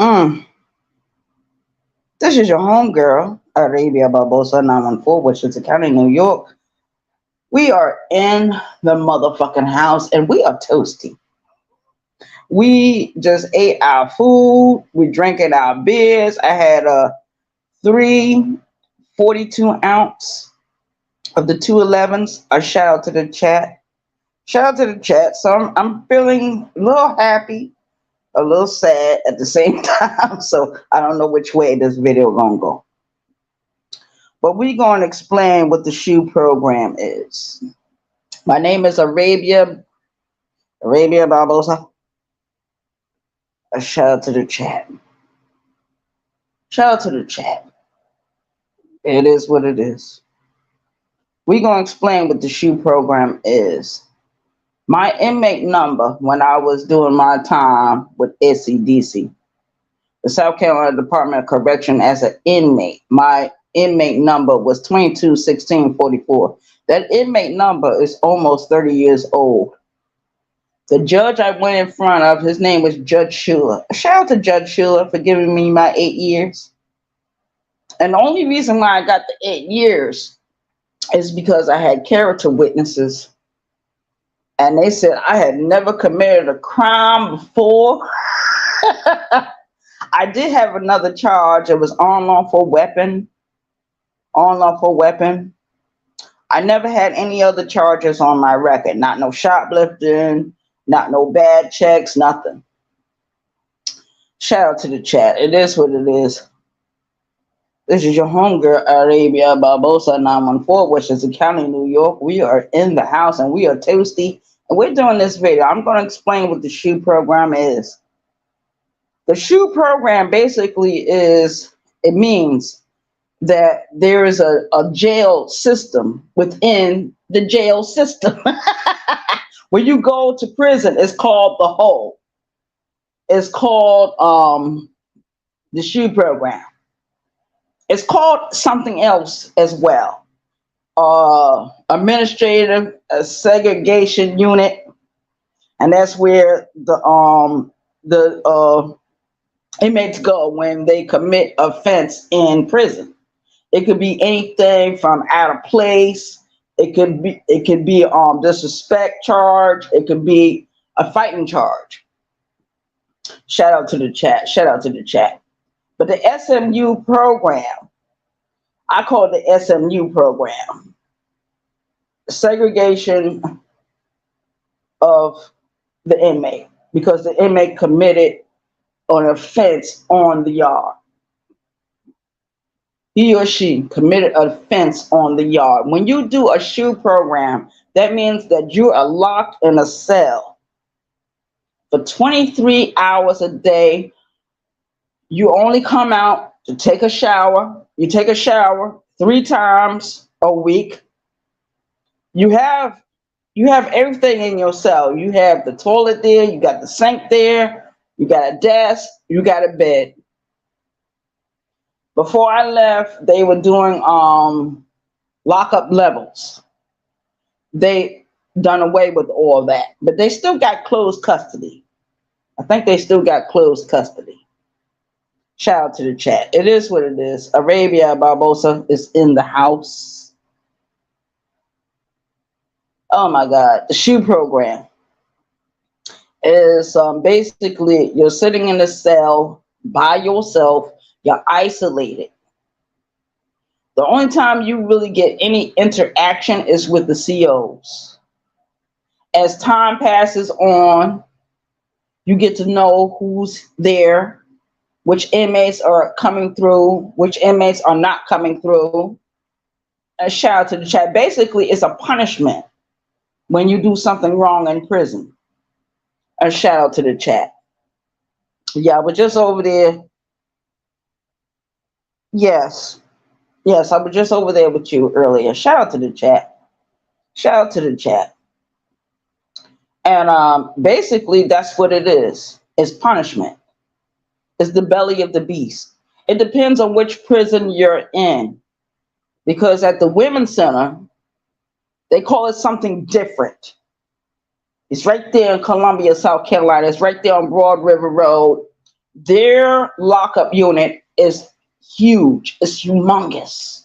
Mm. This is your homegirl, Arabia Barbosa 914, Westchester County, New York. We are in the motherfucking house and we are toasty. We just ate our food. We drinking our beers. I had three 42 ounce of the 211s. A shout out to the chat. Shout out to the chat. So I'm feeling a little happy, a little sad at the same time. So I don't know which way this video gonna go. But we're going to explain what the shoe program is. My name is Arabia Barbosa. A shout out to the chat. Shout out to the chat. It is what it is. We're going to explain what the shoe program is. My inmate number when I was doing my time with SCDC, the South Carolina Department of Correction, as an inmate, my inmate number was 221644. That inmate number is almost 30 years old. The judge I went in front of, his name was Judge Schuler. Shout out to Judge Schuler for giving me my 8 years. And the only reason why I got the 8 years is because I had character witnesses. And they said I had never committed a crime before. I did have another charge. It was unlawful weapon. Unlawful weapon. I never had any other charges on my record. Not no shoplifting, not no bad checks, nothing. Shout out to the chat. It is what it is. This is your homegirl, Arabia Barbosa 914, Westchester County, New York. We are in the house and we are toasty. And we're doing this video. I'm going to explain what the shoe program is. The shoe program basically is, it means that there is a jail system within the jail system. When you go to prison, it's called the hole. It's called the shoe program. It's called something else as well. Administrative segregation unit, and that's where the inmates go when they commit offense in prison. It could be anything from out of place. It could be disrespect charge. It could be a fighting charge. Shout out to the chat. Shout out to the chat. But the SMU program, I call it the SMU program, segregation of the inmate, because the inmate committed an offense on the yard. He or she committed an offense on the yard. When you do a shoe program, that means that you are locked in a cell for 23 hours a day. You only come out to take a shower. You take a shower 3 times a week. You have everything in your cell. You have the toilet there. You got the sink there. You got a desk. You got a bed. Before I left, they were doing lockup levels. They done away with all that, but they still got closed custody. I think they still got closed custody. Shout out to the chat. It is what it is. Arabia Barbosa is in the house. Oh my God. The shoe program is basically you're sitting in a cell by yourself. You're isolated. The only time you really get any interaction is with the COs. As time passes on, you get to know who's there, which inmates are coming through, which inmates are not coming through. A shout out to the chat. Basically, it's a punishment when you do something wrong in prison. A shout out to the chat. Yeah, but just over there. Yes, I was just over there with you earlier. Shout out to the chat. Shout out to the chat. And basically, that's what it is. It's punishment. It's the belly of the beast. It depends on which prison you're in. Because at the Women's Center, they call it something different. It's right there in Columbia, South Carolina. It's right there on Broad River Road. Their lockup unit is huge. It's humongous.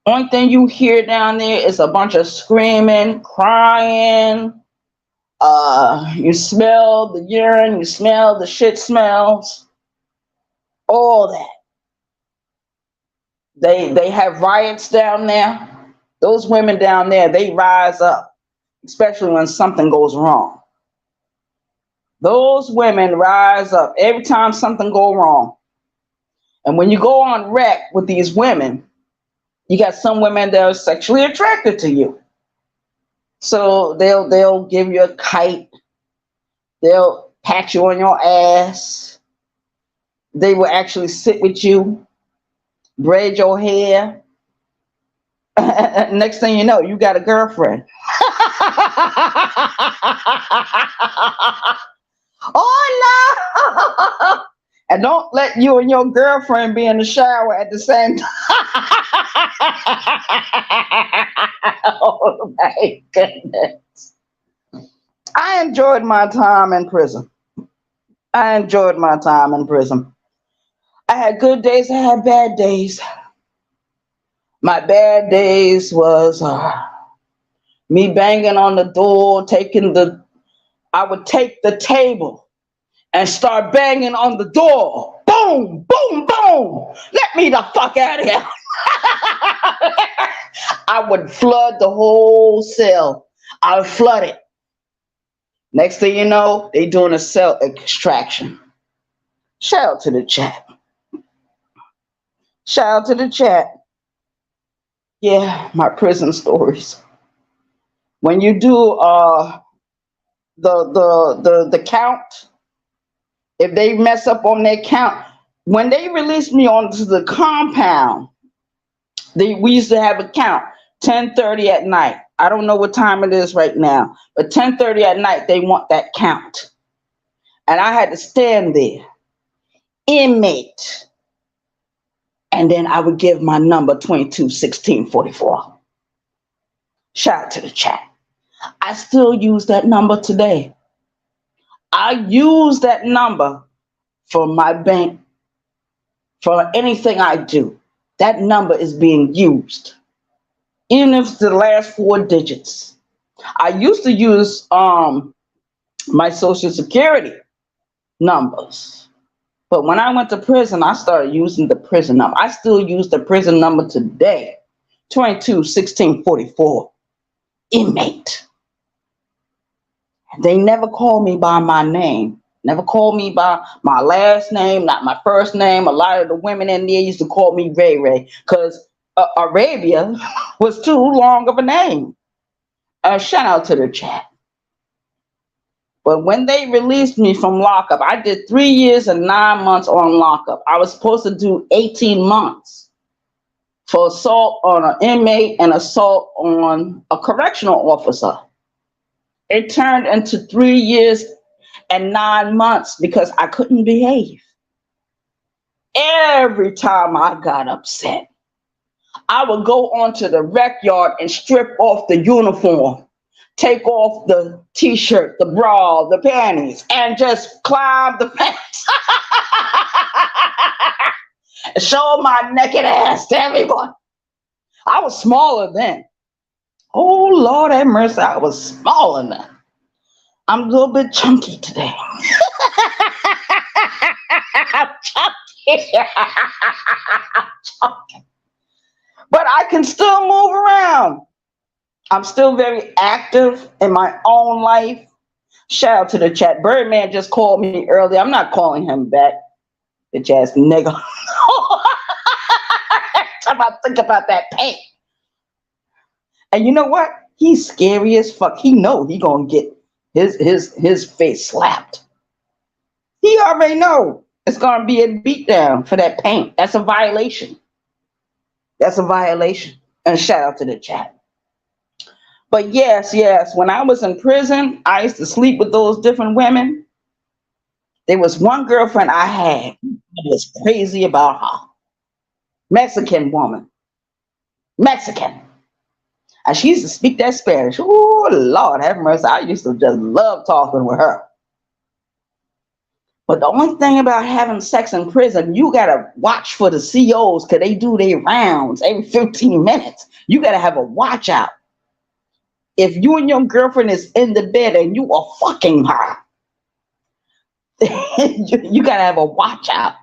Only thing you hear down there is a bunch of screaming, crying. You smell the urine, you smell the shit smells, all that. They have riots down there. Those women down there, they rise up, especially when something goes wrong. Those women rise up every time something go wrong. And when you go on rec with these women, you got some women that are sexually attracted to you. So they'll give you a kite. They'll pat you on your ass. They will actually sit with you, braid your hair. Next thing you know, you got a girlfriend. Oh no! And don't let you and your girlfriend be in the shower at the same time. Oh my goodness. I enjoyed my time in prison. I enjoyed my time in prison. I had good days, I had bad days. My bad days was me banging on the door, I would take the table and start banging on the door. Boom, boom, boom. Let me the fuck out of here. I would flood the whole cell. I would flood it. Next thing you know, they doing a cell extraction. Shout out to the chat. Shout out to the chat. Yeah, my prison stories. When you do the count, if they mess up on their count, when they released me onto the compound, we used to have a count 10:30 at night. I don't know what time it is right now, but 10:30 at night they want that count, and I had to stand there, inmate, and then I would give my number 221644. Shout out to the chat. I still use that number today. I use that number for my bank, for anything I do. That number is being used. Even if it's the last 4 digits. I used to use my social security numbers. But when I went to prison, I started using the prison number. I still use the prison number today. 221644. Inmate. They never call me by my name. Never called me by my last name, not my first name. A lot of the women in there used to call me Ray Ray because Arabia was too long of a name. Shout out to the chat. But when they released me from lockup, I did 3 years and 9 months on lockup. I was supposed to do 18 months for assault on an inmate and assault on a correctional officer. It turned into 3 years and 9 months because I couldn't behave. Every time I got upset, I would go onto the rec yard and strip off the uniform, take off the t-shirt, the bra, the panties, and just climb the fence. And show my naked ass to everyone. I was smaller then. Oh, Lord have mercy, I was smaller then. I'm a little bit chunky today. I'm chunky. I'm chunky. But I can still move around. I'm still very active in my own life. Shout out to the chat. Birdman just called me earlier. I'm not calling him back. Bitch ass nigga. Time I think about that paint. And you know what? He's scary as fuck. He know he gonna get his face slapped. He already know it's gonna be a beatdown for that paint. That's a violation. That's a violation. And shout out to the chat. But yes, when I was in prison, I used to sleep with those different women. There was one girlfriend I had. I was crazy about her. Mexican woman. Mexican. And she used to speak that Spanish. Oh, Lord have mercy. I used to just love talking with her. But the only thing about having sex in prison, you gotta watch for the COs because they do their rounds every 15 minutes. You gotta have a watch out. If you and your girlfriend is in the bed and you are fucking her, you gotta have a watch out.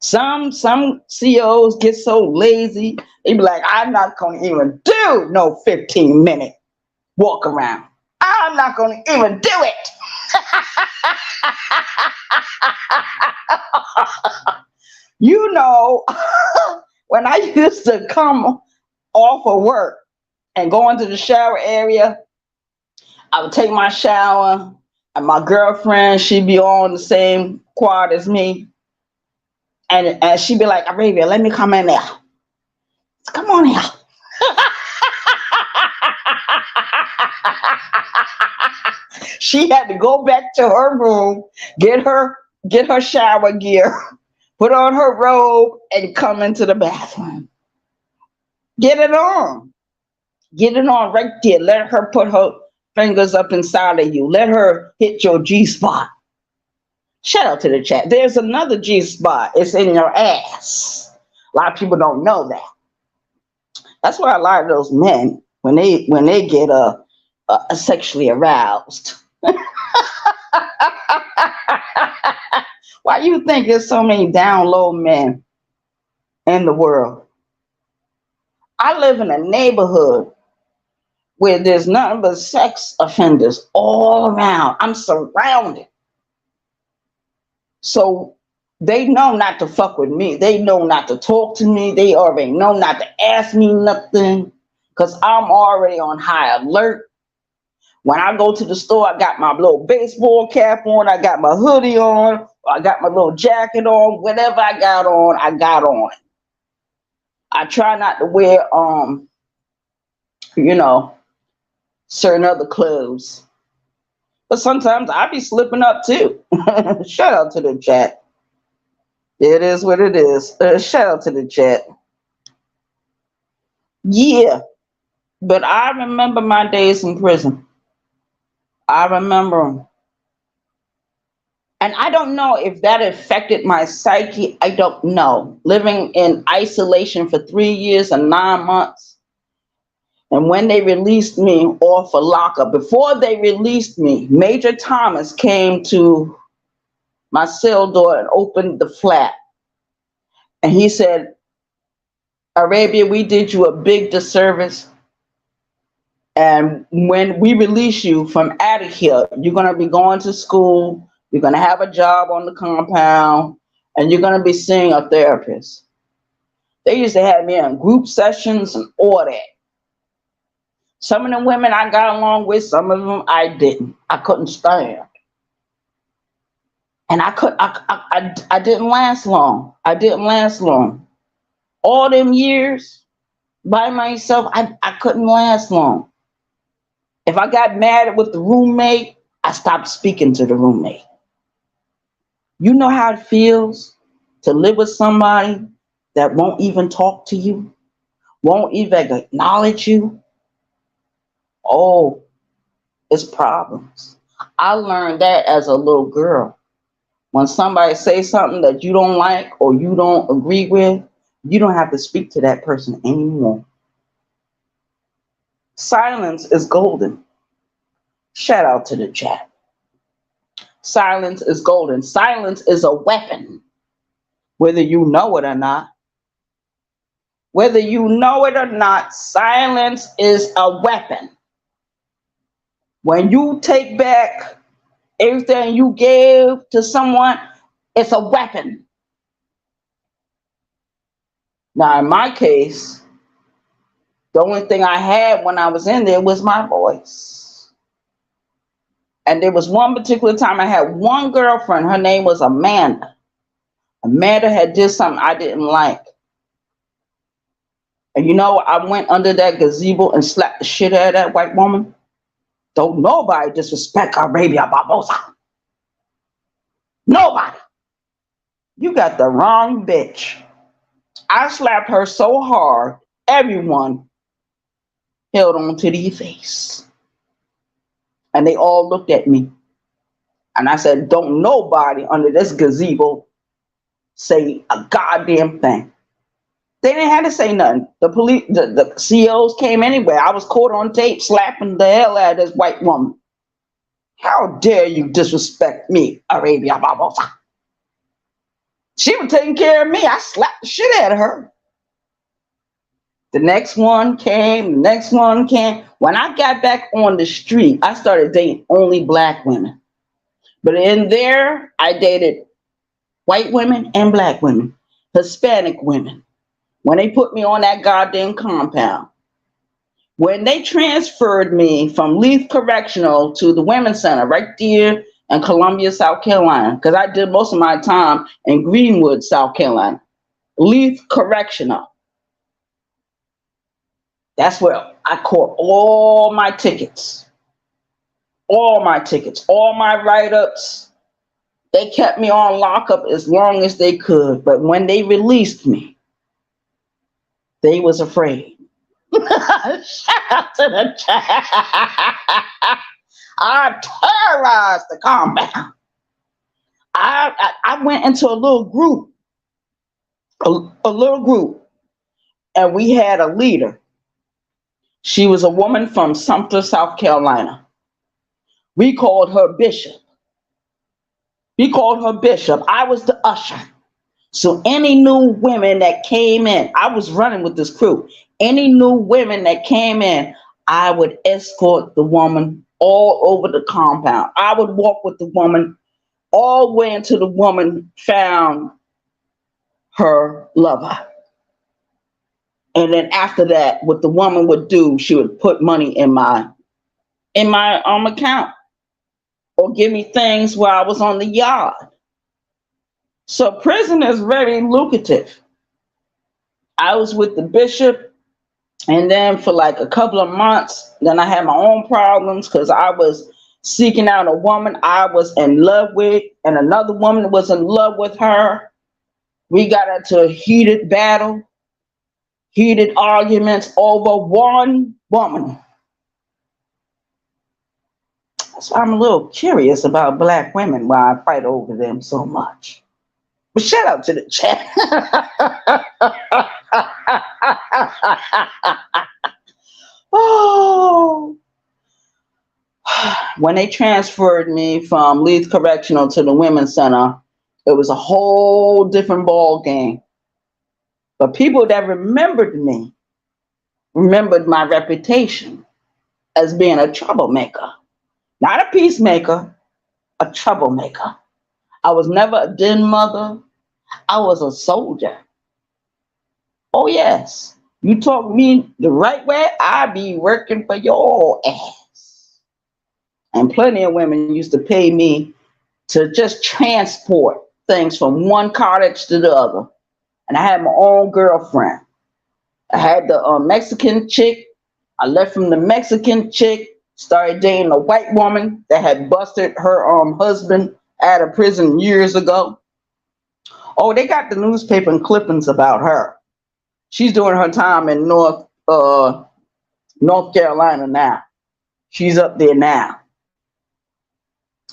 Some COs get so lazy, they be like, I'm not gonna even do no 15-minute walk around. I'm not gonna even do it. You know, when I used to come off of work and go into the shower area, I would take my shower, and my girlfriend, she'd be on the same quad as me, and she'd be like, Arabia, let me come in there. Come on here. She had to go back to her room, get her shower gear, put on her robe, and come into the bathroom. Get it on. Get it on right there. Let her put her fingers up inside of you. Let her hit your G spot. Shout out to the chat. There's another G spot. It's in your ass. A lot of people don't know that. That's why a lot of those men, when they get sexually aroused. Why do you think there's so many down low men in the world? I live in a neighborhood where there's nothing but sex offenders all around. I'm surrounded. So they know not to fuck with me. They know not to talk to me. They already know not to ask me nothing because I'm already on high alert. When I go to the store, I got my little baseball cap on, I got my hoodie on, I got my little jacket on, whatever I got on, I got on. I try not to wear, certain other clothes. But sometimes I be slipping up too. Shout out to the chat. It is what it is. Shout out to the chat. Yeah, but I remember my days in prison. I remember them. And I don't know if that affected my psyche. I don't know. Living in isolation for 3 years and 9 months. And when they released me off of lockup, before they released me, Major Thomas came to my cell door and opened the flap. And he said, Arabia, we did you a big disservice. And when we release you from out of here, you're going to be going to school. You're going to have a job on the compound. And you're going to be seeing a therapist. They used to have me in group sessions and all that. Some of the women I got along with, some of them I didn't. I couldn't stand. And I didn't last long. I didn't last long. All them years by myself, I couldn't last long. If I got mad with the roommate, I stopped speaking to the roommate. You know how it feels to live with somebody that won't even talk to you, won't even acknowledge you? Oh, it's problems. I learned that as a little girl. When somebody says something that you don't like or you don't agree with, you don't have to speak to that person anymore. Silence is golden. Shout out to the chat. Silence is golden. Silence is a weapon, whether you know it or not. Whether you know it or not, silence is a weapon. When you take back everything you gave to someone, it's a weapon. Now, in my case, the only thing I had when I was in there was my voice. And there was one particular time I had one girlfriend. Her name was Amanda. Amanda had did something I didn't like. And you know, I went under that gazebo and slapped the shit out of that white woman. Don't nobody disrespect Arabia Barbosa. Nobody. You got the wrong bitch. I slapped her so hard, everyone held on to their face. And they all looked at me. And I said, don't nobody under this gazebo say a goddamn thing. They didn't have to say nothing. The police, the COs came anyway. I was caught on tape slapping the hell out of this white woman. How dare you disrespect me, Arabia Barbosa? She was taking care of me. I slapped the shit out of her. The next one came, the next one came. When I got back on the street, I started dating only black women. But in there, I dated white women and black women, Hispanic women. When they put me on that goddamn compound, when they transferred me from Leith Correctional to the Women's Center right there in Columbia, South Carolina, because I did most of my time in Greenwood, South Carolina, Leith Correctional. That's where I caught all my tickets, all my write-ups. They kept me on lockup as long as they could. But when they released me, they was afraid. Shout out to the chat. I terrorized the compound. I went into a little group, and we had a leader. She was a woman from Sumter, South Carolina. We called her Bishop. I was the usher. So any new women that came in, I was running with this crew. Any new women that came in, I would escort the woman all over the compound. I would walk with the woman all the way until the woman found her lover. And then after that, what the woman would do, she would put money in my account or give me things while I was on the yard. So prison is very lucrative. I was with the bishop, and then for like a couple of months, then I had my own problems because I was seeking out a woman I was in love with, and another woman was in love with her. We got into a heated battle, heated arguments over one woman. So I'm a little curious about black women, why I fight over them so much. But shout out to the chat. Oh. When they transferred me from Leith Correctional to the Women's Center, it was a whole different ball game. But people that remembered me remembered my reputation as being a troublemaker. Not a peacemaker, a troublemaker. I was never a den mother. I was a soldier. Oh, yes. You talk me the right way, I be working for your ass. And plenty of women used to pay me to just transport things from one cottage to the other. And I had my own girlfriend. I had the Mexican chick. I left from the Mexican chick, started dating a white woman that had busted her husband out of prison years ago. Oh, they got the newspaper and clippings about her. She's doing her time in North Carolina now. She's up there now.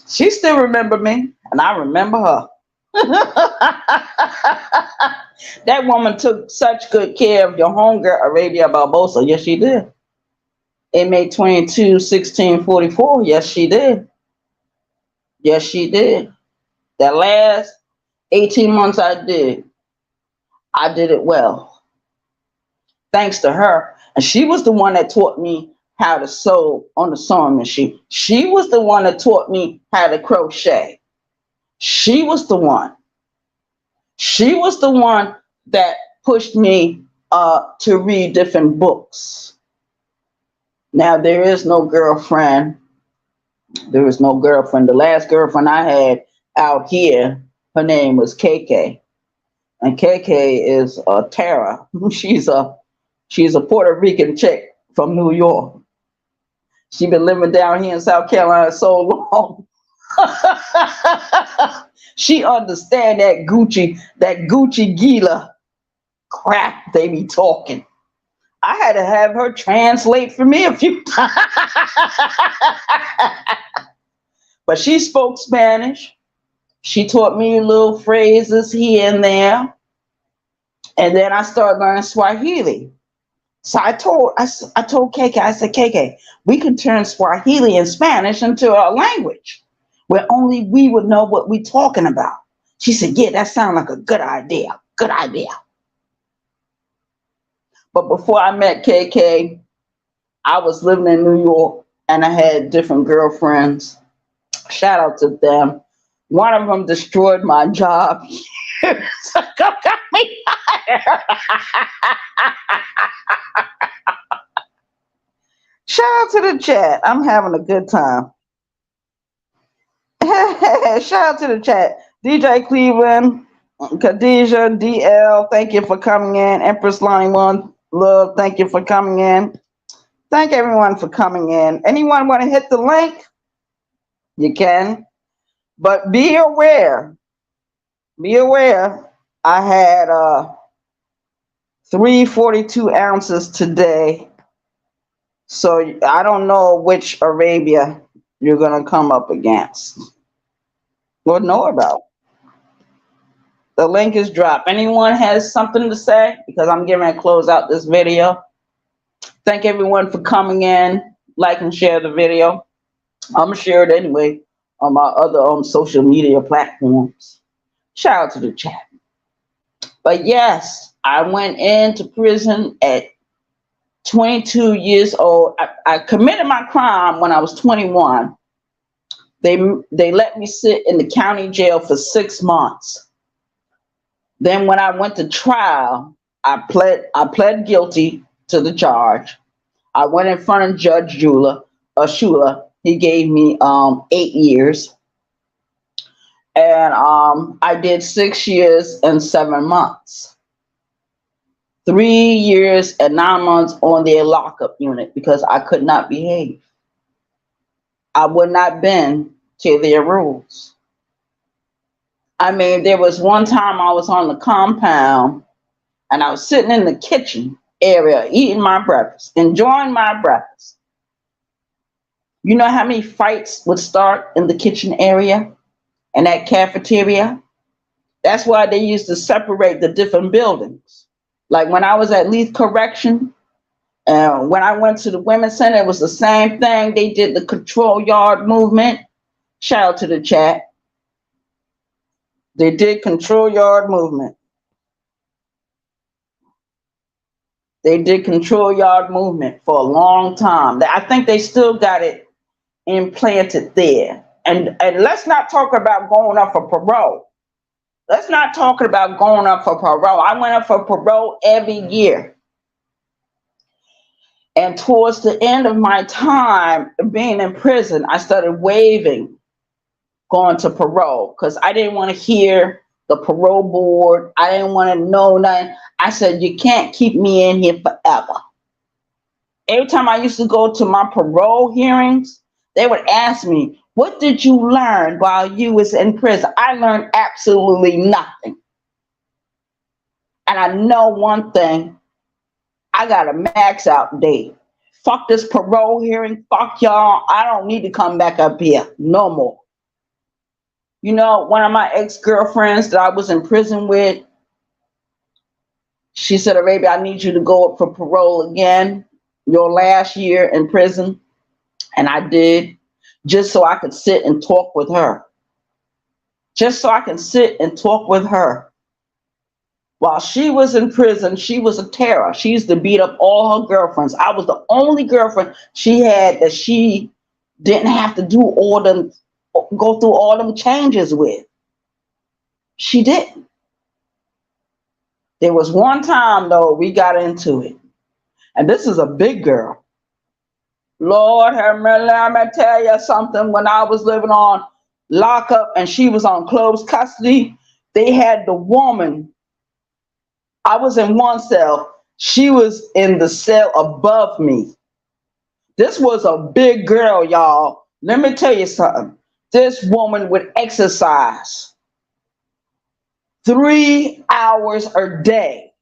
She still remember me, and I remember her. That woman took such good care of your homegirl, Arabia Barbosa. Yes, she did. Inmate 22, 1644. Yes, she did. Yes, she did. That last 18 months I did it well. Thanks to her. And she was the one that taught me how to sew on the sewing machine. She was the one that taught me how to crochet. She was the one. She was the one that pushed me to read different books. Now, there is no girlfriend. There is no girlfriend. The last girlfriend I had out here, her name was KK. And KK is Tara. She's a Puerto Rican chick from New York. She been living down here in South Carolina so long. She understand that Gucci Gila crap they be talking. I had to have her translate for me a few times. But she spoke Spanish. She taught me little phrases here and there. And then I started learning Swahili. So I told KK, I said, KK, we can turn Swahili and Spanish into a language where only we would know what we're talking about. She said, yeah, that sounds like a good idea. Good idea. But before I met KK, I was living in New York and I had different girlfriends. Shout out to them. One of them destroyed my job. So got me fired. Shout out to the chat. I'm having a good time. Shout out to the chat. DJ Cleveland, Khadijah, DL, thank you for coming in. Empress Lonnie One, love, thank you for coming in. Thank everyone for coming in. Anyone want to hit the link? You can. But be aware. Be aware. I had 342 ounces today. So I don't know which Arabia you're going to come up against or know about. The link is dropped. Anyone has something to say? Because I'm getting to close out this video. Thank everyone for coming in. Like and share the video. I'm going to share it anyway on my other social media platforms. Shout out to the chat. But yes, I went into prison at 22 years old. I committed my crime when I was 21. They let me sit in the county jail for 6 months. Then when I went to trial, I pled guilty to the charge. I went in front of Judge Shula. He gave me 8 years. And I did 6 years and 7 months. 3 years and 9 months on their lockup unit because I could not behave. I would not bend to their rules. I mean, there was one time I was on the compound and I was sitting in the kitchen area eating my breakfast, enjoying my breakfast. You know how many fights would start in the kitchen area and that cafeteria? That's why they used to separate the different buildings. Like when I was at Leith Correction, when I went to the Women's Center, it was the same thing. They did the control yard movement. Shout out to the chat. They did control yard movement. They did control yard movement for a long time. I think they still got it implanted there. And let's not talk about going up for parole. Let's not talk about going up for parole. I went up for parole every year. And towards the end of my time being in prison, I started waiving going to parole because I didn't want to hear the parole board. I didn't want to know nothing. I said, you can't keep me in here forever. Every time I used to go to my parole hearings, they would ask me, what did you learn while you was in prison? I learned absolutely nothing. And I know one thing, I got a max out date. Fuck this parole hearing, fuck y'all. I don't need to come back up here no more. You know, one of my ex-girlfriends that I was in prison with, she said, Arabia, I need you to go up for parole again, your last year in prison. And I did, just so I could sit and talk with her. Just so I can sit and talk with her. While she was in prison, she was a terror. She used to beat up all her girlfriends. I was the only girlfriend she had that she didn't have to go through all them changes with. She didn't. There was one time, though, we got into it. And this is a big girl. Lord have mercy, let me tell you something. When I was living on lockup and she was on closed custody, they had the woman. I was in one cell. She was in the cell above me. This was a big girl, y'all. Let me tell you something. This woman would exercise 3 hours a day.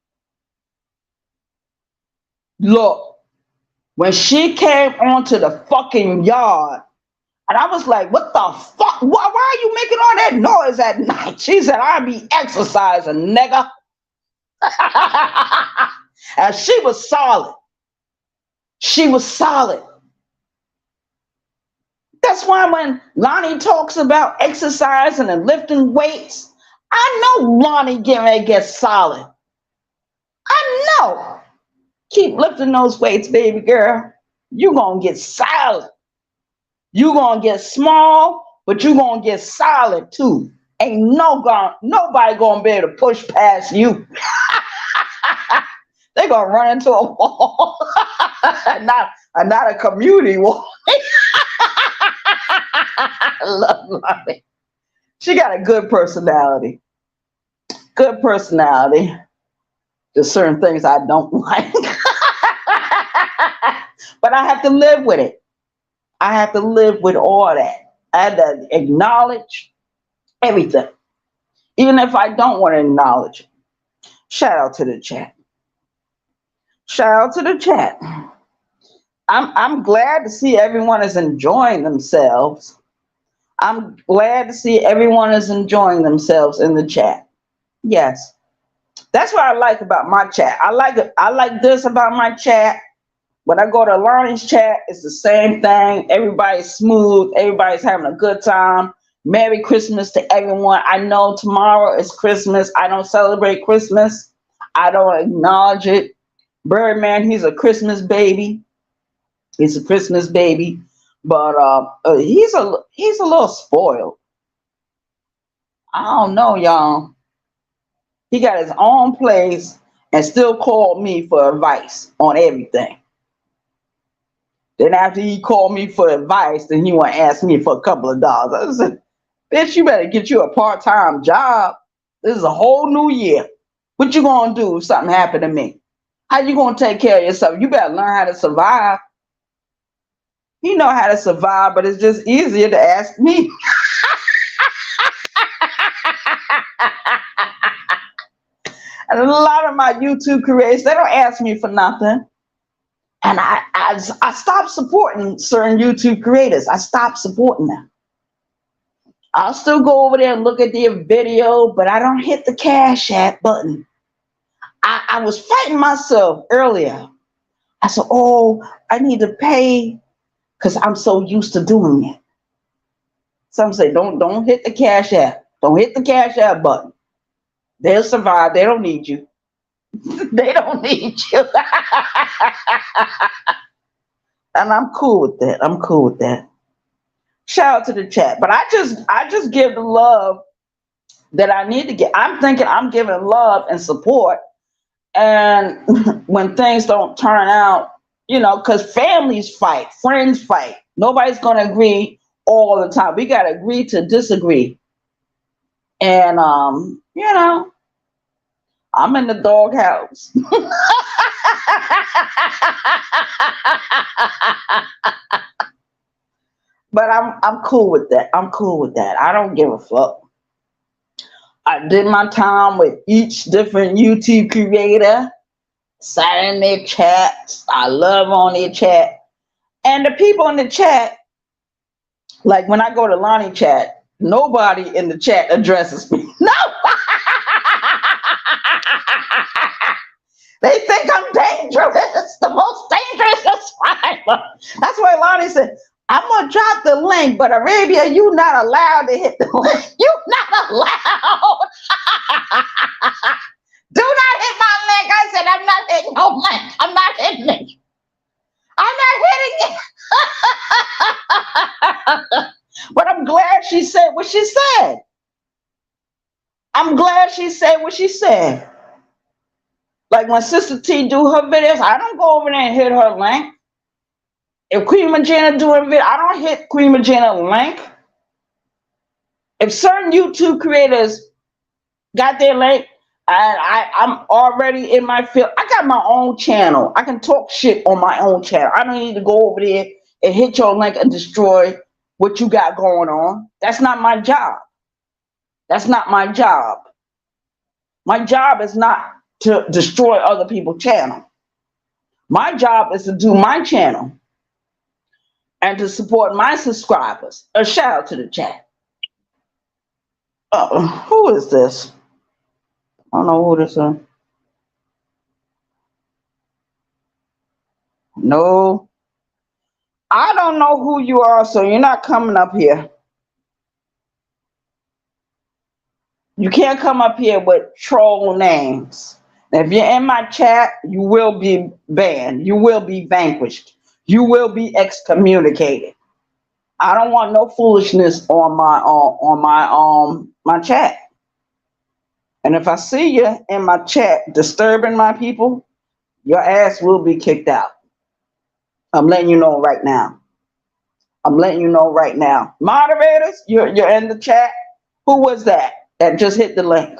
Look, when she came onto the fucking yard, And I was like, what the fuck? Why are you making all that noise at night? She said, I be exercising, nigga. And she was solid. She was solid. That's why when Lonnie talks about exercising and lifting weights, I know Lonnie getting ready to get solid. I know. Keep lifting those weights, baby girl. You gonna get solid. You gonna get small, but you gonna get solid too. Ain't nobody gonna be able to push past you. They gonna run into a wall. not a community wall. I love Lonnie. She got a good personality. Good personality. There's certain things I don't like. But I have to live with it. I have to live with all that. I have to acknowledge everything. Even if I don't want to acknowledge it. Shout out to the chat. Shout out to the chat. I'm glad to see everyone is enjoying themselves. I'm glad to see everyone is enjoying themselves in the chat. Yes. That's what I like about my chat. I like this about my chat. When I go to Lonnie's chat, it's the same thing. Everybody's smooth. Everybody's having a good time. Merry Christmas to everyone. I know tomorrow is Christmas. I don't celebrate Christmas. I don't acknowledge it. Birdman, he's a Christmas baby. He's a Christmas baby. But he's a little spoiled. I don't know, y'all. He got his own place and still called me for advice on everything. Then after he called me for advice, then he want to ask me for a couple of dollars. I said, bitch, you better get you a part-time job. This is a whole new year. What you gonna do if something happened to me? How you gonna take care of yourself? You better learn how to survive. You know how to survive, but it's just easier to ask me. And a lot of my YouTube creators, they don't ask me for nothing. And I stopped supporting certain YouTube creators. I stopped supporting them. I'll still go over there and look at their video, but I don't hit the Cash App button. I was fighting myself earlier. I said, oh, I need to pay because I'm so used to doing it. Some say, don't hit the Cash App. Don't hit the Cash App button. They'll survive. They don't need you. They don't need you. And I'm cool with that. I'm cool with that. Shout out to the chat. But I just give the love that I need to get. I'm thinking I'm giving love and support. And when things don't turn out, because families fight, friends fight. Nobody's going to agree all the time. We got to agree to disagree. And, I'm in the doghouse. But I'm cool with that. I'm cool with that. I don't give a fuck. I did my time with each different YouTube creator, sat in their chats. I love on their chat. And the people in the chat, like when I go to Lonnie chat, nobody in the chat addresses me. No! They think I'm dangerous, the most dangerous subscriber. That's why Lonnie said, I'm going to drop the link, but Arabia, you're not allowed to hit the link. You're not allowed. Do not hit my link. I said, I'm not hitting no link. I'm not hitting it. I'm not hitting it. But I'm glad she said what she said. I'm glad she said what she said. Like when Sister T do her videos, I don't go over there and hit her link. If Queen Magina doing video, I don't hit Queen Magina link. If certain YouTube creators got their link, I'm already in my field. I got my own channel. I can talk shit on my own channel. I don't need to go over there and hit your link and destroy what you got going on. That's not my job. That's not my job. My job is not to destroy other people's channel. My job is to do my channel. and to support my subscribers. A shout out to the chat. Who is this? I don't know who this is. No, I don't know who you are, so you're not coming up here. You can't come up here with troll names. If you're in my chat, you will be banned. You will be vanquished. You will be excommunicated. I don't want no foolishness on my chat. And if I see you in my chat disturbing my people, your ass will be kicked out. I'm letting you know right now. I'm letting you know right now. Moderators, you're in the chat. Who was that just hit the link?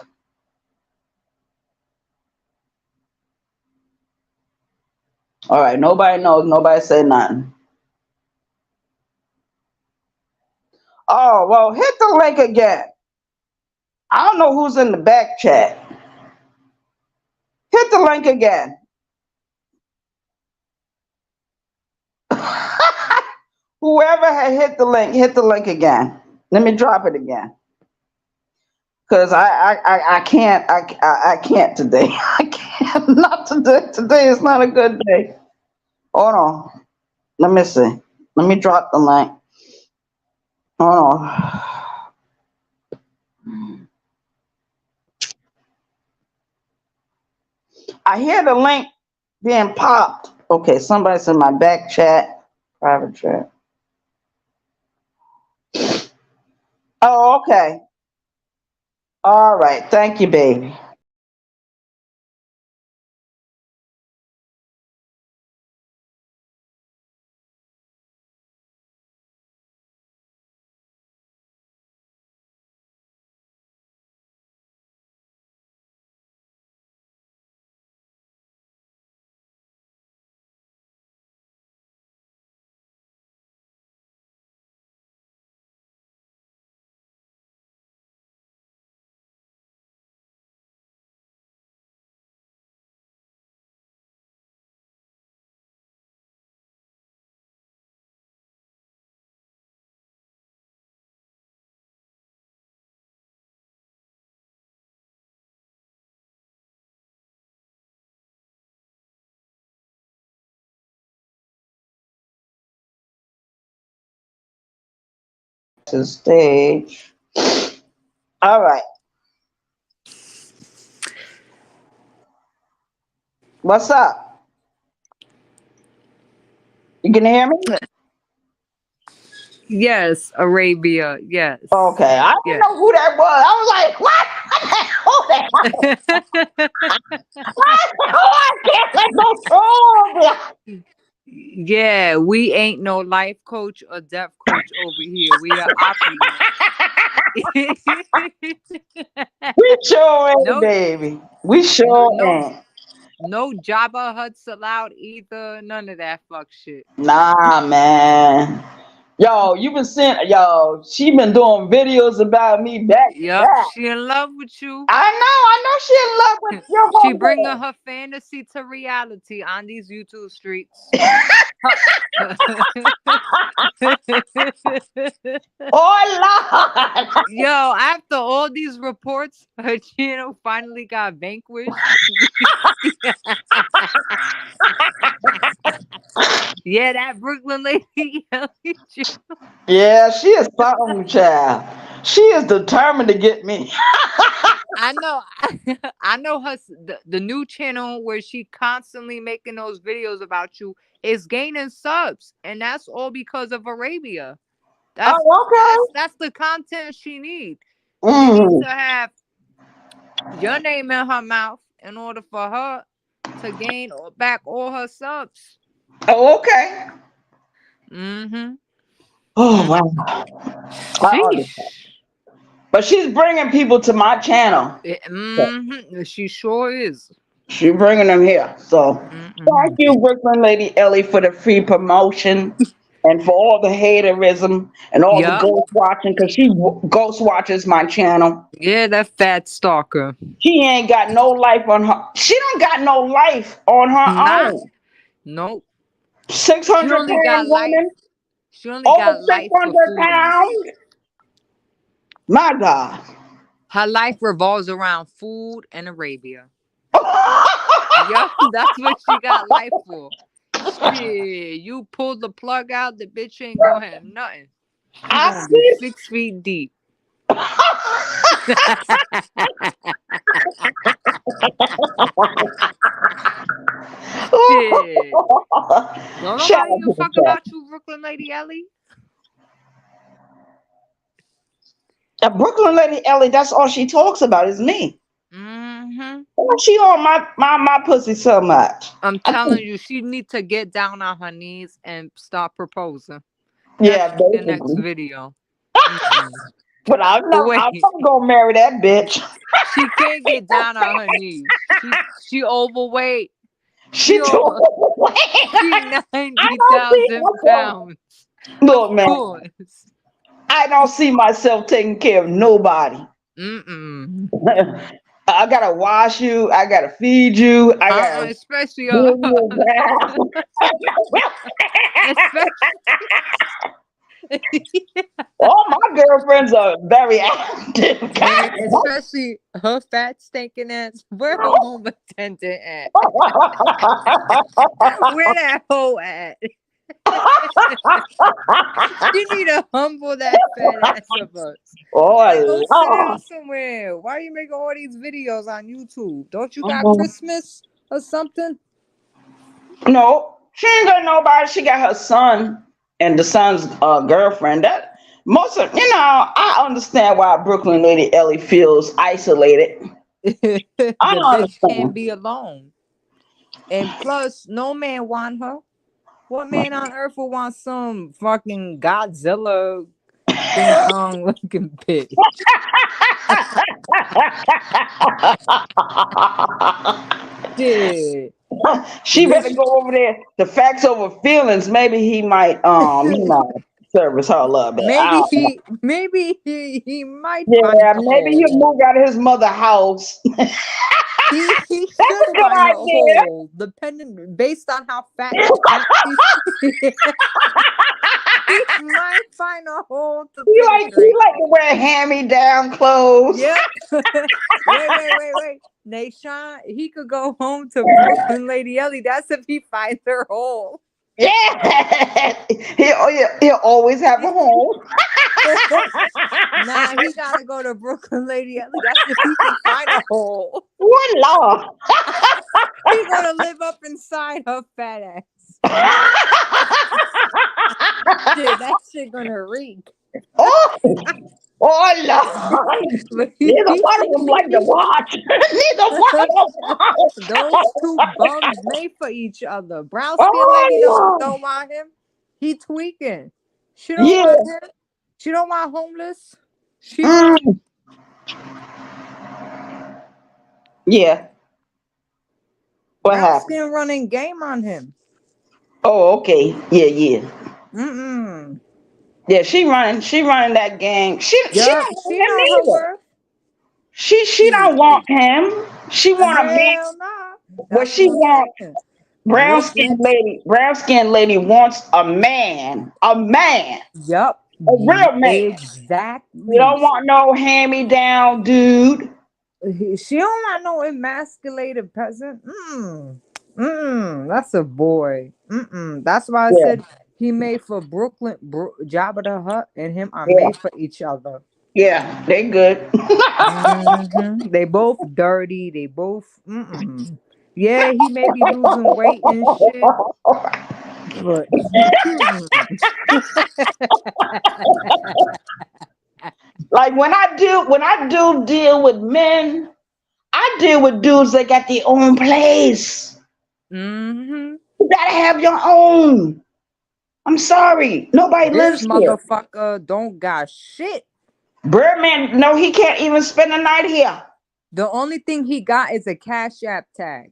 All right, nobody knows. Nobody said nothing. Oh, well, hit the link again. I don't know who's in the back chat. Hit the link again. Whoever had hit the link again. Let me drop it again. Cause I can't today. I can't, not today. Today is not a good day. Hold on. Let me see. Let me drop the link. Hold on. I hear the link being popped. Okay, somebody's in my back chat, private chat. Oh, okay. All right. Thank you, baby. To the stage. All right. What's up? You can hear me? Yes, Arabia. Yes. Okay. I didn't know who that was. I was like, what? Yeah, we ain't no life coach or deaf coach over here. We are We sure ain't, no, baby. We sure ain't. No Jabba Huts allowed either. None of that fuck shit. Nah, man. Yo, you been seeing, she been doing videos about me back. Yup, she in love with you. I know she in love with you. She bringing her fantasy to reality on these YouTube streets. Oh Lord. Yo, after all these reports, her channel finally got vanquished. Yeah, that Brooklyn lady. Yeah, she is something, child. She is determined to get me. I know her. The new channel where she constantly making those videos about you is gaining subs, and that's all because of Arabia. That's the content she needs. She needs to have your name in her mouth in order for her to gain back all her subs. Oh, okay. Mm-hmm. Oh, wow. But she's bringing people to my channel. Mm-hmm. She sure is. She's bringing them here. So thank you, Brooklyn Lady Ellie, for the free promotion and for all the haterism and all the ghost watching, because she ghost watches my channel. Yeah, that fat stalker. She ain't got no life on her. She don't got no life on her own. Nope. 600 pound woman. She only Over got life for 600 foodies. pounds? My God. Her life revolves around food and Arabia. Yup, that's what she got life for. Shit, you pull the plug out, the bitch ain't gonna have nothing. She I gonna be see. 6 feet deep. Shit. Don't Shout nobody out give to a the fuck chat. about you, Brooklyn Lady Ellie. Brooklyn Lady Ellie, that's all she talks about is me. Mm-hmm. Why she on my pussy so much? I'm telling you, she needs to get down on her knees and start proposing. That Yeah, should be the next basically. video. Mm-mm. But I'm But not. I'm wait, not gonna marry that bitch. she can't get down on her knees. She overweight. She too. She I don't see 90,000 myself. pounds. Look, Of man, course. I don't see myself taking care of nobody. Mm-mm. I gotta wash you. I gotta feed you. I gotta Especially give you especially all my girlfriends are very active. man, especially her fat stinking ass. Where her home attendant at? Where that hoe at? She need to humble that fat ass of us. Like, go sit Oh down somewhere. Why are you making all these videos on YouTube? Don't you got Lord. Christmas or something? No, she ain't got nobody. She got her son and the son's girlfriend. That most of I understand why Brooklyn Lady Ellie feels isolated. The I don't bitch can't understand. be alone. And plus, no man want her. What man on earth would want some fucking Godzilla King Kong looking bitch? Shit. She better Bitch. go over there. The facts over feelings. Maybe he might service her a little bit. I Maybe don't know. he might find Yeah, a maybe he'll hole. move out of his mother house. He That's should a good find a idea. hole, depending based on how fat he he might find a hole to He penetrate. like to wear hand-me-down clothes. Yep. wait. Nashawn, he could go home to Brooklyn Lady Ellie. That's if he finds her hole. Yeah. He'll always have a home. Nah, he gotta go to Brooklyn Lady Ellie. That's if he can find a hole. What law? He gonna live up inside her fat ass. Shit, that shit gonna reak. Oh, Lord. Neither one of them like to watch. Neither one of them watch. Those two bums made for each other. Brown skin lady Oh, Lord. don't want him. He tweaking. She don't Yeah. want him. She don't want homeless. She Mm. want Yeah. What brown happened? skin running game on him. Oh, okay. Yeah. Mm-mm. Yeah, she running that gang. She Yup, don't she want him know her neither. worth. She don't want him. She want a man, Hell nah. but That's she what I'm want saying. brown skin lady. Brown skin lady wants a man. A man. Yup. A real man. You Exactly. don't want no hand-me-down dude. She don't want no emasculated peasant. That's a boy. That's why I Yeah. said he made for Brooklyn, Jabba the Hutt, and him are Yeah. made for each other. Yeah, they good. They both dirty. They both. Yeah, he may be losing weight and shit, but Like when I do deal with men, I deal with dudes that got their own place. You gotta have your own. I'm sorry, nobody this lives here. motherfucker don't got shit. Birdman, no, he can't even spend the night here. The only thing he got is a Cash App tag.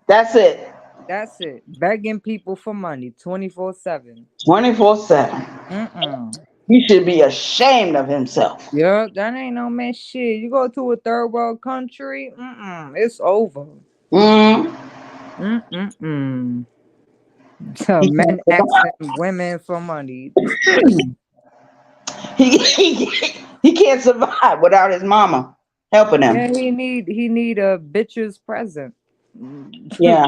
That's it. That's it. Begging people for money 24/7. 24/7. He should be ashamed of himself. Yeah, that ain't no man shit. You go to a third world country, it's over. Mm. Men asking women for money. He can't survive without his mama helping him. Yeah, he need a bitch's present Yeah.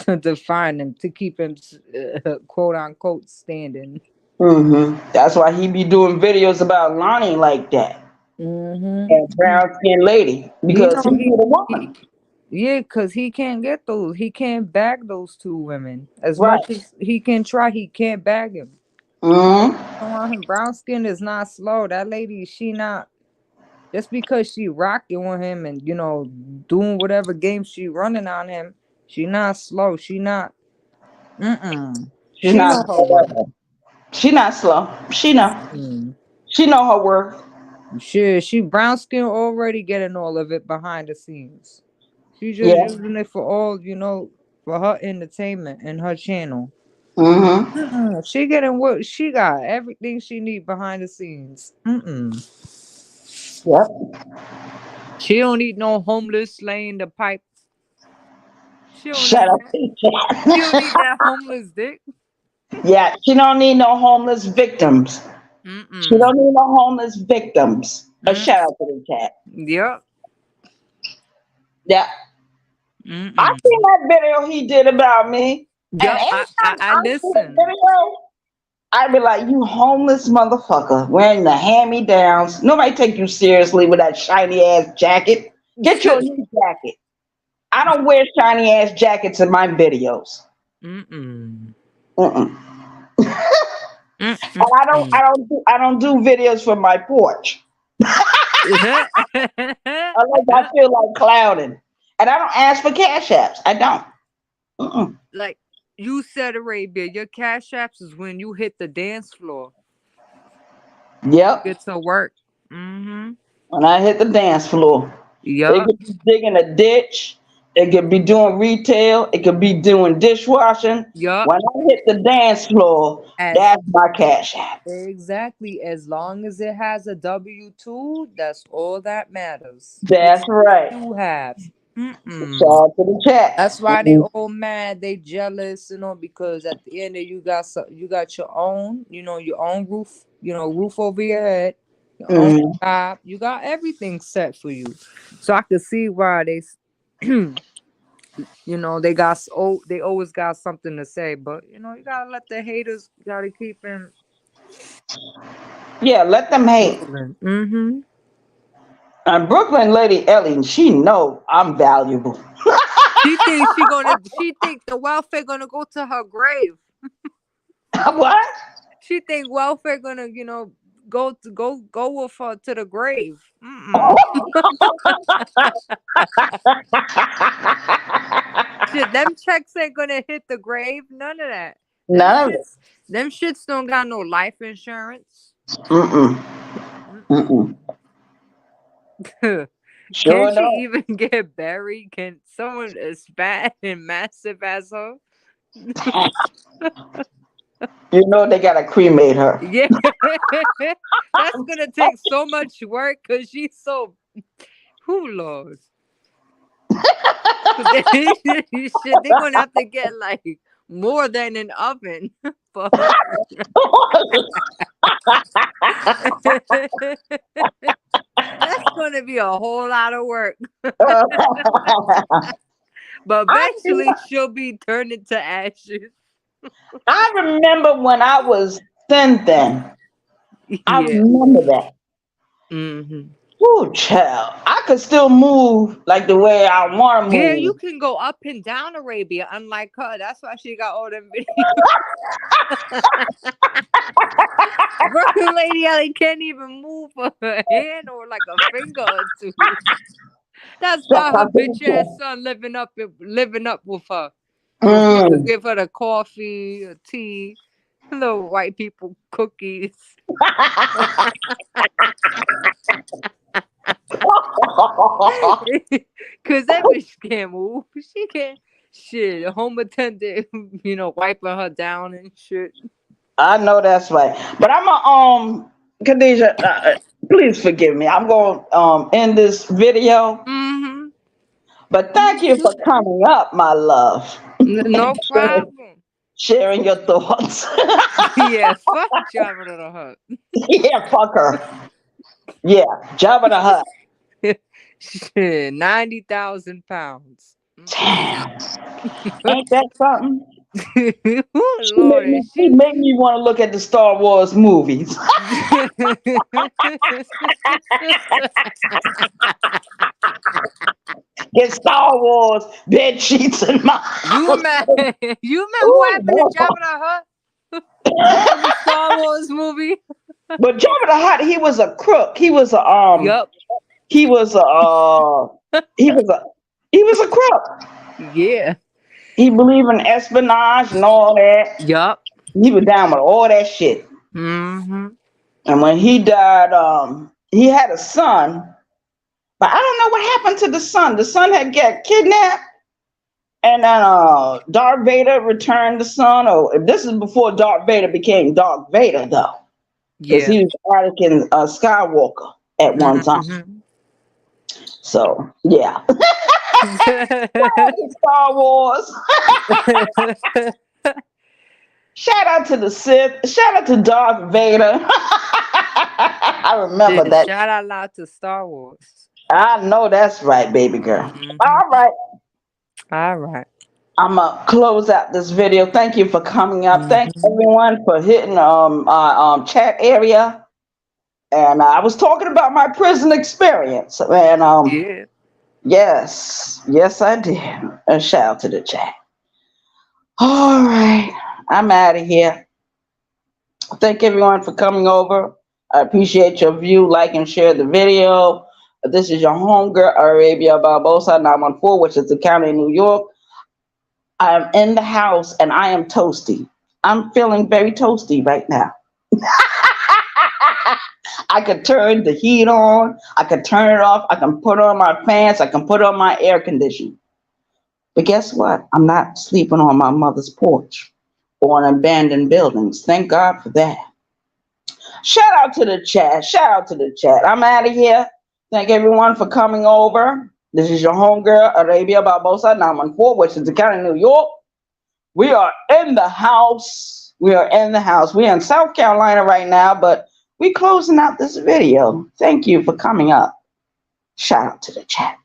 to find him, to keep him quote unquote standing. That's why he be doing videos about Lonnie like that Mm-hmm. and brown skinned lady He because he know need a he woman. yeah, cause he can't get those. He can't bag those two women as Right. much as he can try. He can't bag him. Mm-hmm. Come on, him brown skin is not slow. That lady, she not just because she rocking with him and doing whatever game she running on him. She not slow. She not. Mm-mm. She's She know not her worth. she not slow. She know. Mm. She know her worth. She brown skin already getting all of it behind the scenes. She just Yeah. using it for all, for her entertainment and her channel. Mm-hmm. She getting what she got, everything she need behind the scenes. Yep. She don't need no homeless laying the pipe. She don't Shut need up. that. She don't need that homeless dick. Yeah, she don't need no homeless victims. She Mm-mm. don't need no homeless victims. A Mm. shout out to the chat. Yep. Yeah. I Mm-mm. seen that video he did about me. And Yep. I, I, anytime I I see the listen. video, I be like, you homeless motherfucker wearing the hand-me-downs. Nobody take you seriously with that shiny ass jacket. Get you a new jacket. I don't wear shiny ass jackets in my videos. Mm-mm. Mm-mm. And Mm-mm. I don't do videos from my porch unless I feel like clowning. And I don't ask for cash apps. I don't. Mm-mm. Like you said, Arabia, your cash apps is when you hit the dance floor. Yep. Get to work. Mm-hmm. When I hit the dance floor, it Yup. could be digging a ditch. It could be doing retail. It could be doing dishwashing. Yup. When I hit the dance floor, As that's my cash app. exactly, as long as it has a W-2, that's all that matters. Which That's right. you have. Shout Mm-mm. out to the chat. That's why they Mm-mm. all mad. They jealous, because at the end of you got your own, your own roof, roof over your head, your own Mm. job. You got everything set for you. So I could see why they always got something to say. But you gotta let the haters, you gotta keep them Yeah, let them hate. moving. Mm-hmm. And Brooklyn Lady Ellie, she know I'm valuable. She think the welfare gonna go to her grave. What? She think welfare gonna, go with her to the grave. Mm-mm. Shit, them checks ain't gonna hit the grave. None of that. None of it. Them shits don't got no life insurance. Mm-mm. Mm-mm. Sure Can she enough. even get buried? Can someone as fat and massive as her? You know they gotta cremate her. Yeah, that's gonna take so much work because she's so. Who Lord? Shit, they're gonna have to get like more than an oven for her. That's gonna be a whole lot of work. But I, eventually she'll be turned into ashes. I remember when I was thin. I Yeah. remember that. Hmm. Ooh, child. I could still move like the way I want to Yeah, you move. can go up and down Arabia, unlike her. That's why she got all them videos. Brooklyn Lady Ellie can't even move her hand or like a finger or two. That's why her bitch ass son living up with her. Refuse to Mm. give her the coffee, or tea, little white people cookies. Cause that bitch can't move. She can't. Shit, a home attendant, wiping her down and shit. I know that's right. But I'm a Khadijah, please forgive me. I'm going to end this video. Mm-hmm. But thank you for coming up, my love. No problem. sharing your thoughts. Yeah, fuck Jabba the Hutt. Yeah, fuck her. Yeah, Jabba the Hutt. Shit, 90,000 pounds. Damn. Ain't that something? Oh, Lord, is She she? made me want to look at the Star Wars movies. Get Star Wars bed sheets in my You house. met you met who Ooh, happened to Jabba the Hutt in the Star Wars movie? but Jabba the Hutt, he was a crook. He was a Yup. he was a he was a he was a crook. Yeah. He believed in espionage and all that. Yup. He was down with all that shit. Mm-hmm. And when he died, he had a son, but I don't know what happened to the son. The son had get kidnapped, and then Darth Vader returned the son. Or this is before Darth Vader became Darth Vader, though, because Yeah. he was Anakin Skywalker at one time. Mm-hmm. So yeah, Star Wars. Shout out to the Sith. Shout out to Darth Vader. I remember that. Shout out to Star Wars. I know that's right, baby girl. Mhm. All right. All right. I'm gonna close out this video. Thank you for coming up. Thanks Mhm. everyone for hitting our chat area. And I was talking about my prison experience. And Yeah. yes, I did. A shout out to the chat. All right, I'm out of here. Thank everyone for coming over. I appreciate your view, like, and share the video. This is your homegirl, Arabia Barbosa 914, which is the county of New York. I'm in the house and I am toasty. I'm feeling very toasty right now. I could turn the heat on. I could turn it off. I can put on my fans. I can put on my air conditioning. But guess what? I'm not sleeping on my mother's porch or in abandoned buildings. Thank God for that. Shout out to the chat. Shout out to the chat. I'm out of here. Thank everyone for coming over. This is your homegirl, Arabia Barbosa 914, which is the county of New York. We are in the house. We are in the house. We're in South Carolina right now, but we're closing out this video. Thank you for coming up. Shout out to the chat.